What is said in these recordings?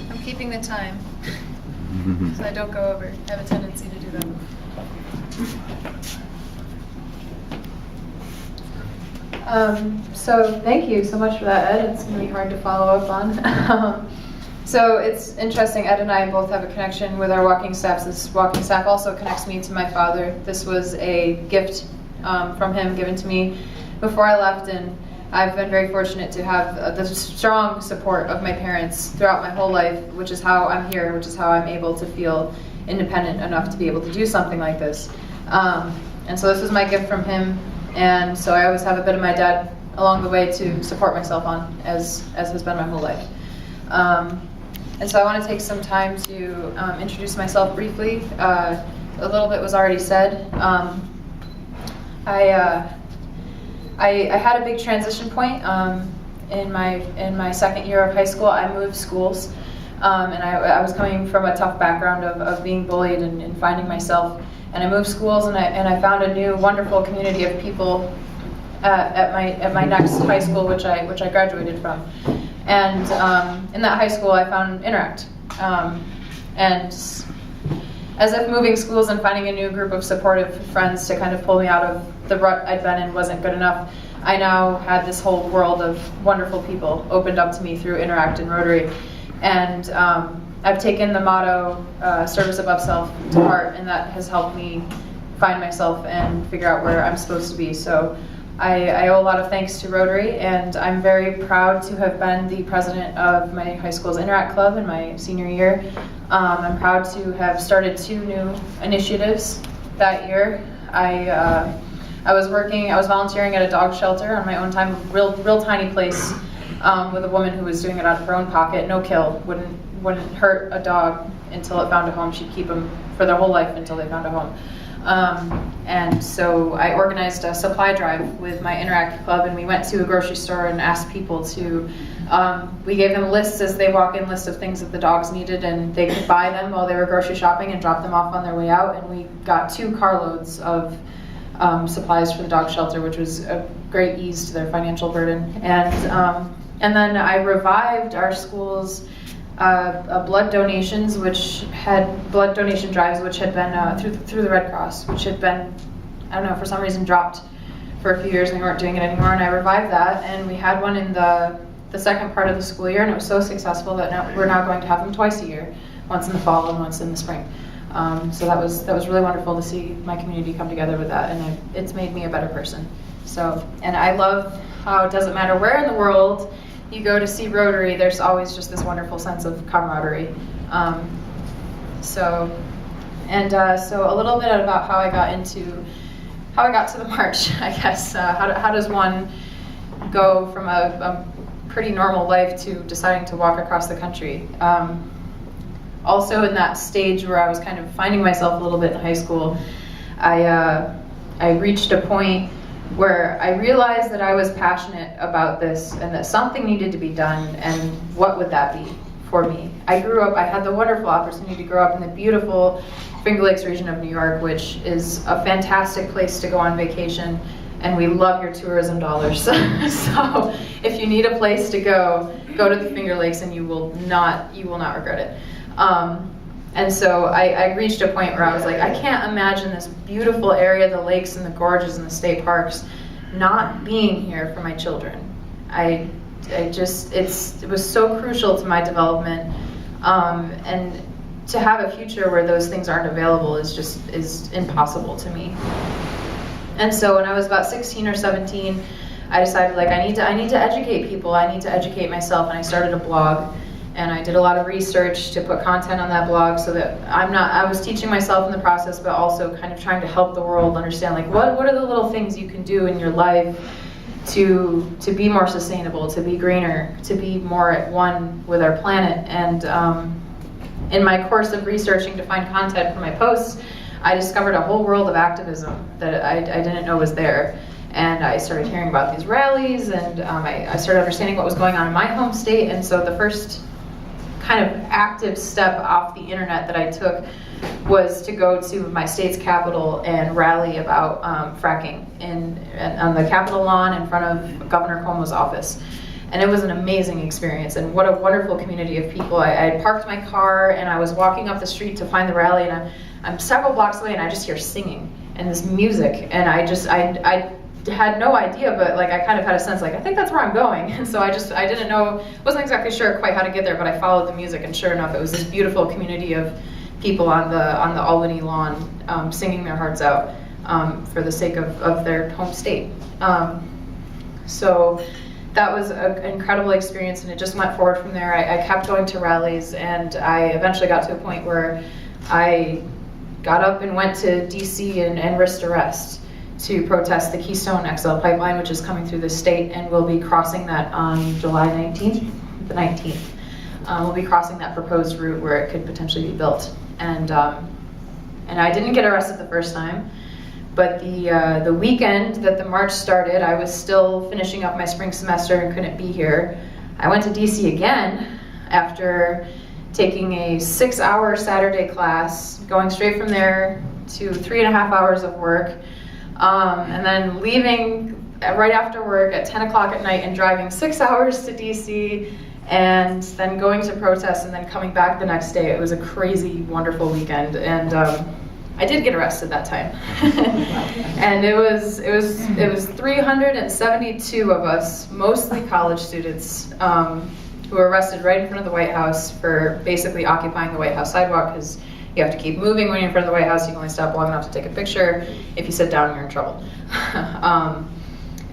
I'm keeping the time, so I don't go over. I have a tendency to do that. So thank you so much for that, Ed. It's going to be hard to follow up on. So it's interesting, Ed and I both have a connection with our walking staffs. This walking staff also connects me to my father. This was a gift from him given to me before I left, and I've been very fortunate to have the strong support of my parents throughout my whole life, which is how I'm here, which is how I'm able to feel independent enough to be able to do something like this. And so this was my gift from him, and so I always have a bit of my dad along the way to support myself on, as has been my whole life. And so I want to take some time to introduce myself briefly. A little bit was already said. I had a big transition point in my second year of high school. I moved schools, and I was coming from a tough background of being bullied and finding myself. And I moved schools, and I found a new wonderful community of people at my next high school, which I graduated from. And in that high school, I found Interact. And as if moving schools and finding a new group of supportive friends to kind of pull me out of the rut I'd been in wasn't good enough, I now had this whole world of wonderful people opened up to me through Interact and Rotary. And I've taken the motto, service above self, to heart, and that has helped me find myself and figure out where I'm supposed to be. So I owe a lot of thanks to Rotary, and I'm very proud to have been the president of my high school's Interact Club in my senior year. I'm proud to have started 2 new initiatives that year. I was volunteering at a dog shelter on my own time, real tiny place, with a woman who was doing it out of her own pocket, no kill, wouldn't hurt a dog until it found a home. She'd keep them for their whole life until they found a home. And so I organized a supply drive with my Interact Club, and we went to a grocery store and asked people to, we gave them lists as they walk in, lists of things that the dogs needed, and they could buy them while they were grocery shopping and drop them off on their way out. And we got 2 carloads of supplies for the dog shelter, which was a great ease to their financial burden. And then I revived our school's blood donations, which had blood donation drives, which had been through the Red Cross, which had been, I don't know, for some reason dropped for a few years, and we weren't doing it anymore. And I revived that, and we had one in the second part of the school year, and it was so successful that we're now going to have them twice a year, once in the fall and once in the spring. So that was really wonderful to see my community come together with that, and it's made me a better person. So, and I love how it doesn't matter where in the world you go to see Rotary, there's always just this wonderful sense of camaraderie. So a little bit about how I got to the march, I guess. How does one go from a pretty normal life to deciding to walk across the country? Also in that stage where I was kind of finding myself a little bit in high school, I reached a point where I realized that I was passionate about this and that something needed to be done, and what would that be for me? I had the wonderful opportunity to grow up in the beautiful Finger Lakes region of New York, which is a fantastic place to go on vacation, and we love your tourism dollars. So if you need a place to go to the Finger Lakes, and you will not regret it. And so I reached a point where I was like, I can't imagine this beautiful area, the lakes and the gorges and the state parks, not being here for my children. It was so crucial to my development, and to have a future where those things aren't available is impossible to me. And so when I was about 16 or 17, I decided, like, I need to educate people. I need to educate myself, and I started a blog. And I did a lot of research to put content on that blog, so that I was teaching myself in the process, but also kind of trying to help the world understand, like, what are the little things you can do in your life to be more sustainable, to be greener, to be more at one with our planet. And in my course of researching to find content for my posts, I discovered a whole world of activism that I didn't know was there. And I started hearing about these rallies, and I started understanding what was going on in my home state. And so the first kind of active step off the internet that I took was to go to my state's capital and rally about fracking on the Capitol lawn in front of Governor Cuomo's office. And it was an amazing experience, and what a wonderful community of people. I had parked my car and I was walking up the street to find the rally, and I'm several blocks away and I just hear singing and this music, and I had no idea, but like I kind of had a sense like I think that's where I'm going, and so I didn't know, wasn't exactly sure quite how to get there, but I followed the music, and sure enough it was this beautiful community of people on the Albany lawn singing their hearts out for the sake of their home state. So that was an incredible experience, and it just went forward from there. I kept going to rallies, and I eventually got to a point where I got up and went to DC and risked arrest to protest the Keystone XL pipeline, which is coming through the state, and we'll be crossing that on July 19th, the 19th. We'll be crossing that proposed route where it could potentially be built. And I didn't get arrested the first time, but the weekend that the march started, I was still finishing up my spring semester and couldn't be here. I went to DC again after taking a 6-hour Saturday class, going straight from there to 3.5 hours of work, and then leaving right after work at 10 o'clock at night and driving 6 hours to DC, and then going to protest and then coming back the next day. It was a crazy, wonderful weekend, and I did get arrested that time. And it was 372 of us, mostly college students, who were arrested right in front of the White House for basically occupying the White House sidewalk, because you have to keep moving when you're in front of the White House. You can only stop long enough to take a picture. If you sit down, you're in trouble.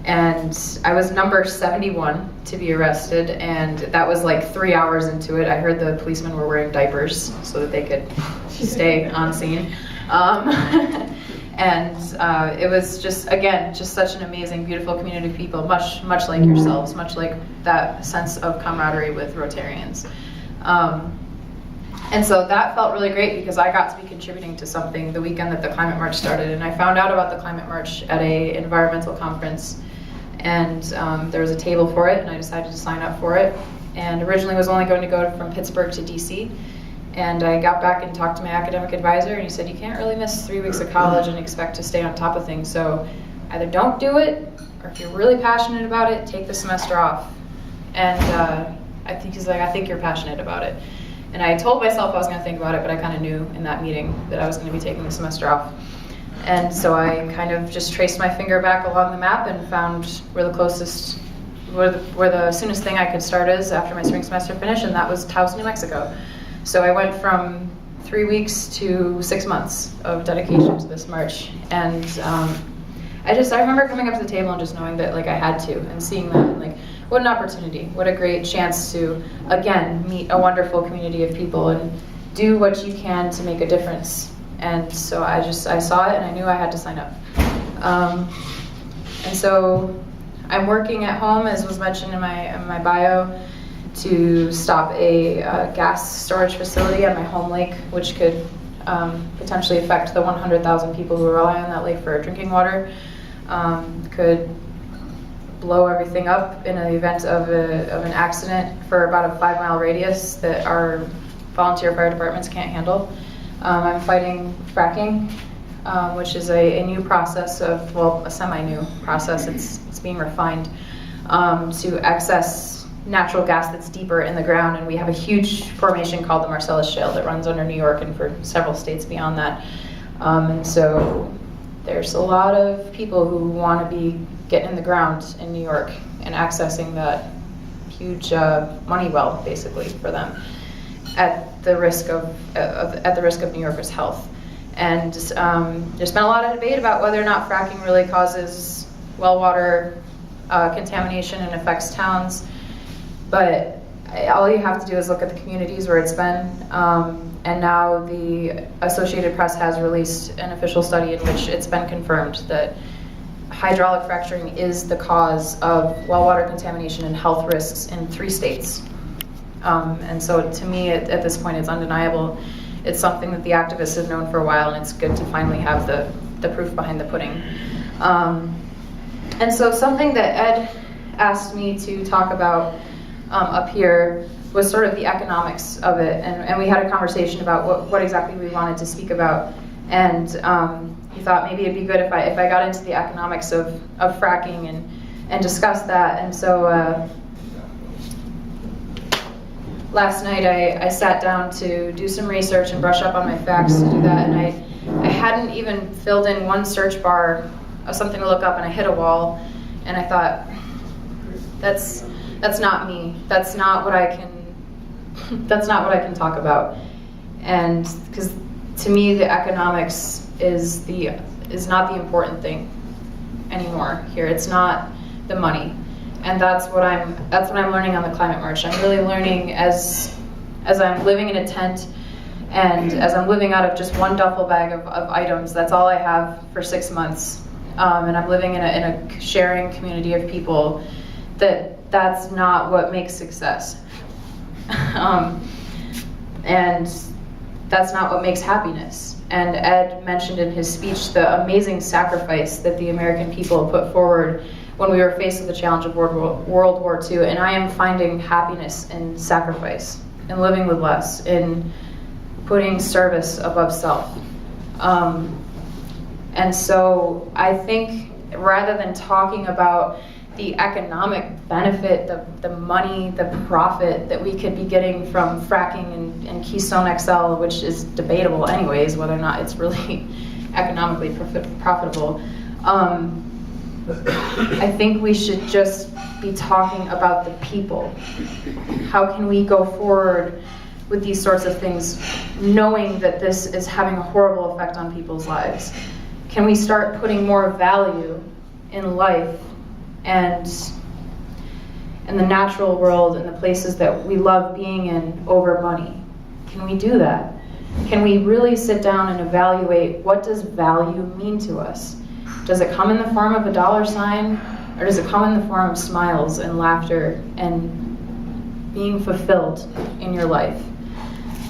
And I was number 71 to be arrested, and that was like 3 hours into it. I heard the policemen were wearing diapers so that they could stay on scene. And it was just, again, just such an amazing, beautiful community of people, much like yourselves, much like that sense of camaraderie with Rotarians. And so that felt really great because I got to be contributing to something the weekend that the Climate March started. And I found out about the Climate March at an environmental conference, and there was a table for it, and I decided to sign up for it. And originally was only going to go from Pittsburgh to DC. And I got back and talked to my academic advisor, and he said, you can't really miss 3 weeks of college and expect to stay on top of things. So either don't do it, or if you're really passionate about it, take the semester off. And I think he's like, I think you're passionate about it. And I told myself I was going to think about it, but I kind of knew in that meeting that I was going to be taking the semester off. And so I kind of just traced my finger back along the map and found where the soonest thing I could start is after my spring semester finished, and that was Taos, New Mexico. So I went from 3 weeks to 6 months of dedication to this march. And I remember coming up to the table and just knowing that like I had to, and seeing that, and like, what an opportunity, what a great chance to, again, meet a wonderful community of people and do what you can to make a difference. And so I saw it, and I knew I had to sign up. And so I'm working at home, as was mentioned in my bio, to stop a gas storage facility on my home lake, which could potentially affect the 100,000 people who rely on that lake for drinking water. Could blow everything up in the event of an accident for about a 5-mile radius that our volunteer fire departments can't handle. I'm fighting fracking, which is a new process a semi-new process. It's being refined to access natural gas that's deeper in the ground, and we have a huge formation called the Marcellus Shale that runs under New York and for several states beyond that. And so there's a lot of people who want to be getting in the ground in New York and accessing that huge money well, basically, for them at the risk of New Yorkers' health. And there's been a lot of debate about whether or not fracking really causes well water contamination and affects towns. But all you have to do is look at the communities where it's been. And now the Associated Press has released an official study in which it's been confirmed that hydraulic fracturing is the cause of well water contamination and health risks in 3 states. And so to me, at this point, it's undeniable. It's something that the activists have known for a while, and it's good to finally have the proof behind the pudding. And so something that Ed asked me to talk about up here was sort of the economics of it, and we had a conversation about what exactly we wanted to speak about, and he thought maybe it'd be good if I got into the economics of fracking and discuss that. And so last night I sat down to do some research and brush up on my facts to do that, and I hadn't even filled in one search bar of something to look up, and I hit a wall, and I thought, that's not me. That's not what I can talk about. And because to me the economics is not the important thing anymore here. It's not the money. And that's what I'm learning on the Climate March. I'm really learning as I'm living in a tent, and as I'm living out of just one duffel bag of items. That's all I have for 6 months. And I'm living in a sharing community of people. That's not what makes success. And that's not what makes happiness. And Ed mentioned in his speech the amazing sacrifice that the American people put forward when we were faced with the challenge of World War II. And I am finding happiness in sacrifice, in living with less, in putting service above self. And so I think rather than talking about the economic benefit, the money, the profit that we could be getting from fracking and Keystone XL, which is debatable anyways, whether or not it's really economically profitable, I think we should just be talking about the people. How can we go forward with these sorts of things, knowing that this is having a horrible effect on people's lives? Can we start putting more value in life and the natural world and the places that we love being in over money? Can we do that? Can we really sit down and evaluate, what does value mean to us? Does it come in the form of a dollar sign, or does it come in the form of smiles and laughter and being fulfilled in your life?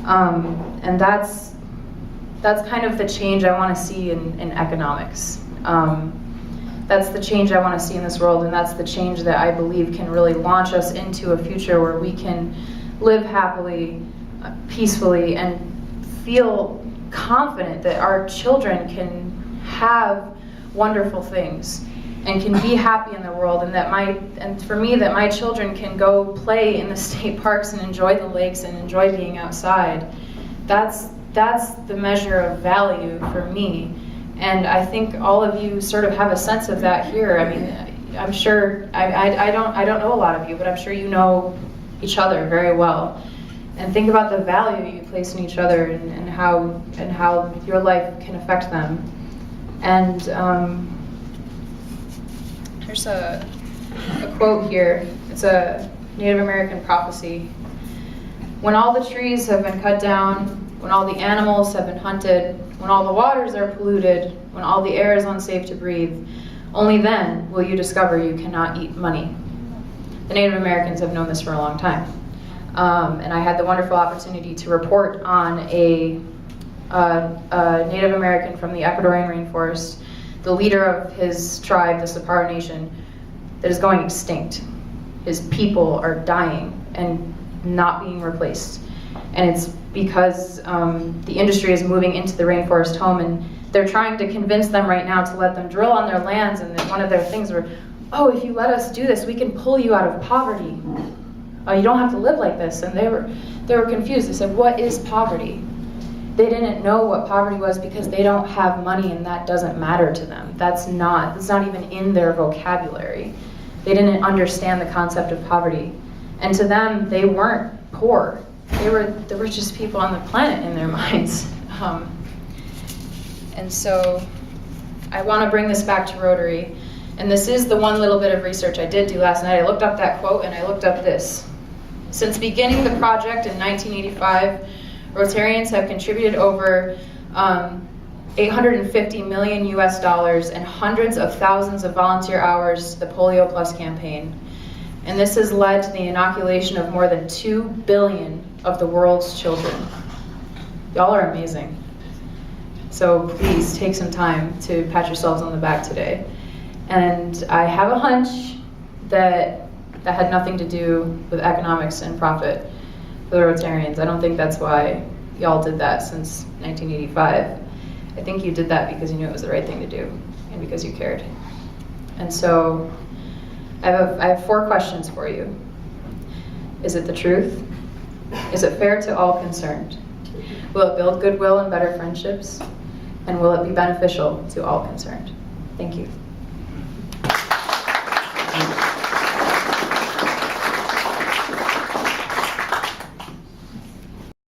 And that's kind of the change I want to see in economics. That's the change I want to see in this world, and that's the change that I believe can really launch us into a future where we can live happily, peacefully, and feel confident that our children can have wonderful things and can be happy in the world, and for me, that my children can go play in the state parks and enjoy the lakes and enjoy being outside. That's the measure of value for me. And I think all of you sort of have a sense of that here. I mean, I'm sure, I don't know a lot of you, but I'm sure you know each other very well. And think about the value you place in each other and how your life can affect them. And there's a quote here. It's a Native American prophecy. When all the trees have been cut down, when all the animals have been hunted, when all the waters are polluted, when all the air is unsafe to breathe, only then will you discover you cannot eat money. The Native Americans have known this for a long time. And I had the wonderful opportunity to report on a Native American from the Ecuadorian rainforest, the leader of his tribe, the Sapara Nation, that is going extinct. His people are dying and not being replaced. And it's because the industry is moving into the rainforest home, and they're trying to convince them right now to let them drill on their lands, and one of their things were, oh, if you let us do this, we can pull you out of poverty. You don't have to live like this. And they were confused. They said, what is poverty? They didn't know what poverty was because they don't have money, and that doesn't matter to them. That's not even in their vocabulary. They didn't understand the concept of poverty. And to them, they weren't poor. They were the richest people on the planet in their minds. And so I want to bring this back to Rotary. And this is the one little bit of research I did do last night. I looked up that quote and I looked up this. Since beginning the project in 1985, Rotarians have contributed over $850 million US and hundreds of thousands of volunteer hours to the Polio Plus campaign. And this has led to the inoculation of more than 2 billion of the world's children. Y'all are amazing. So please take some time to pat yourselves on the back today. And I have a hunch that had nothing to do with economics and profit. for the Rotarians. I don't think that's why y'all did that since 1985. I think you did that because you knew it was the right thing to do and because you cared. And so I have 4 questions for you. Is it the truth? Is it fair to all concerned? Will it build goodwill and better friendships? And will it be beneficial to all concerned? Thank you.